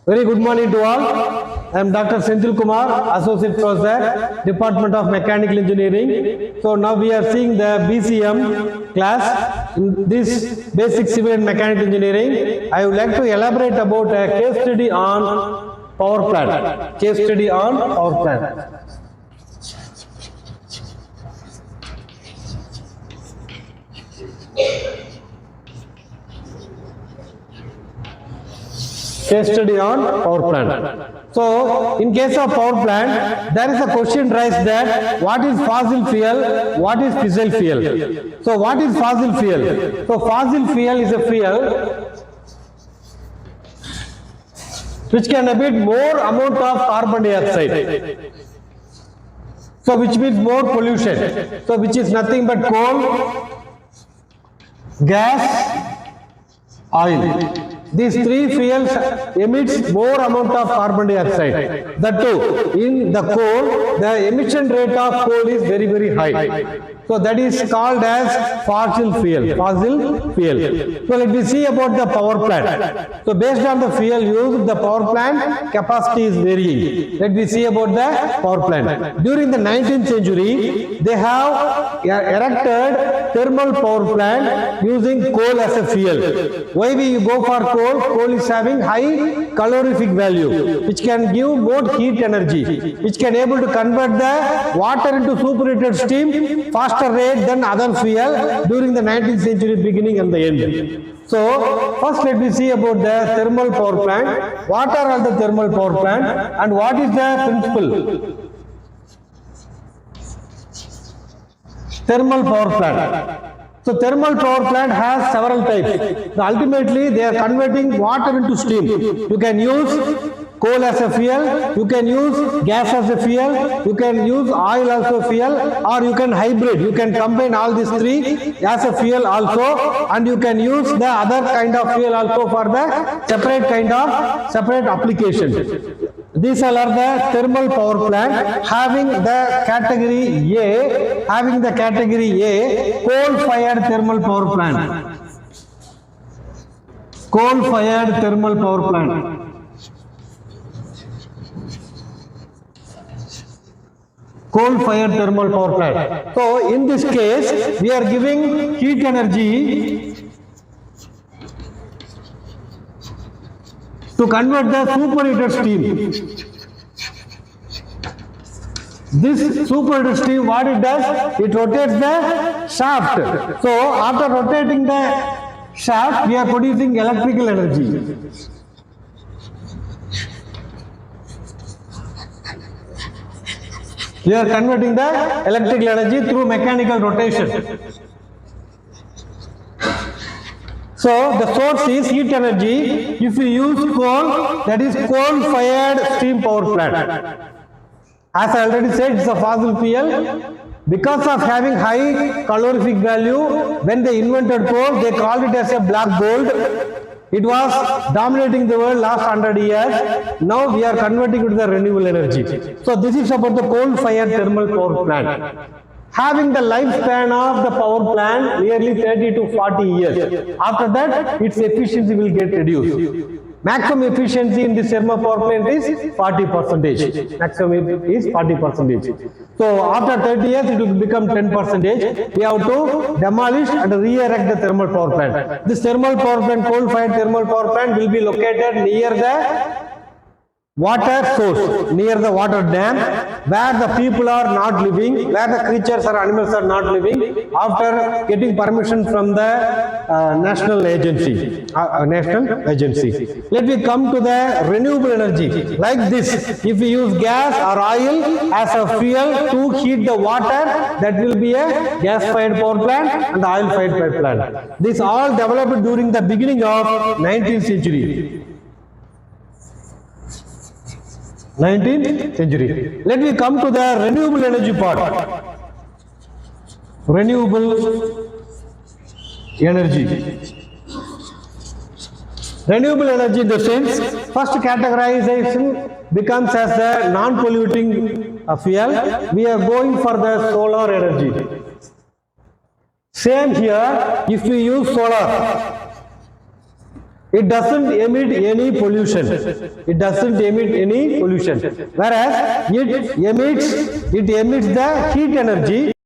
Very good morning to all. I am Dr. Senthil Kumar, Associate Professor, Department of Mechanical Engineering. So now we are seeing the BCM class. In this Basic Civil and Mechanical Engineering, I would like to elaborate about a case study on power plant. Case study on power plant. Case study on power plant. So, in case of power plant, there is a question raised that what is fossil fuel, what is fissile fuel. So, what is fossil fuel? So, fossil fuel is a fuel which can emit more amount of carbon dioxide. So, which means more pollution. So, which is nothing but coal, gas, oil. These three fuels emits more amount of carbon dioxide. That too, in the coal, the emission rate of coal is very, very high. So that is called as fossil fuel. Fossil fuel. So let me see about the power plant. So based on the fuel used, the power plant capacity is varying. Let me see about the power plant. During the 19th century, they have erected thermal power plant using coal as a fuel. Why we go for coal? Coal is having high calorific value, which can give more heat energy, which can able to convert the water into superheated steam faster rate than other fuel during the 19th century beginning and the end. So, first let me see about the thermal power plant. What are all the thermal power plant and what is the principle? Thermal power plant. So thermal power plant has several types. So ultimately, they are converting water into steam. You can use coal as a fuel, you can use gas as a fuel, you can use oil as a fuel, or you can hybrid. You can combine all these three as a fuel also, and you can use the other kind of fuel also for the separate application. These are the thermal power plant having the category A, coal-fired thermal power plant. Coal-fired thermal power plant. Coal-fired thermal power plant. So, in this case, we are giving heat energy to convert the superheated steam. This superheated steam, what it does? It rotates the shaft. So, after rotating the shaft, we are producing electrical energy. We are converting the electrical energy through mechanical rotation. So, the source is heat energy. If you use coal, that is coal-fired steam power plant. As I already said, it's a fossil fuel. Because of having high calorific value, when they invented coal, they called it as a black gold. It was dominating the world last 100 years. Now we are converting it to the renewable energy. So this is about the coal-fired thermal power plant. Having the lifespan of the power plant nearly 30 to 40 years. After that, its efficiency will get reduced. Maximum efficiency in this thermal power plant is 40%. Maximum is 40%. So after 30 years, it will become 10%. We have to demolish and re-erect the thermal power plant. This thermal power plant, coal-fired thermal power plant, will be located near the water source, near the water dam, where the people are not living, where the creatures or animals are not living, after getting permission from the national agency. Let me come to the renewable energy. Like this, if we use gas or oil as a fuel to heat the water, that will be a gas-fired power plant and oil-fired power plant. This all developed during the beginning of 19th century. 19th century. Let me come to the renewable energy part. Renewable energy. Renewable energy in the sense, first categorization becomes as the non-polluting fuel. We are going for the solar energy. Same here, if we use solar, It doesn't emit any pollution. It doesn't emit any pollution. Whereas it emits the heat energy.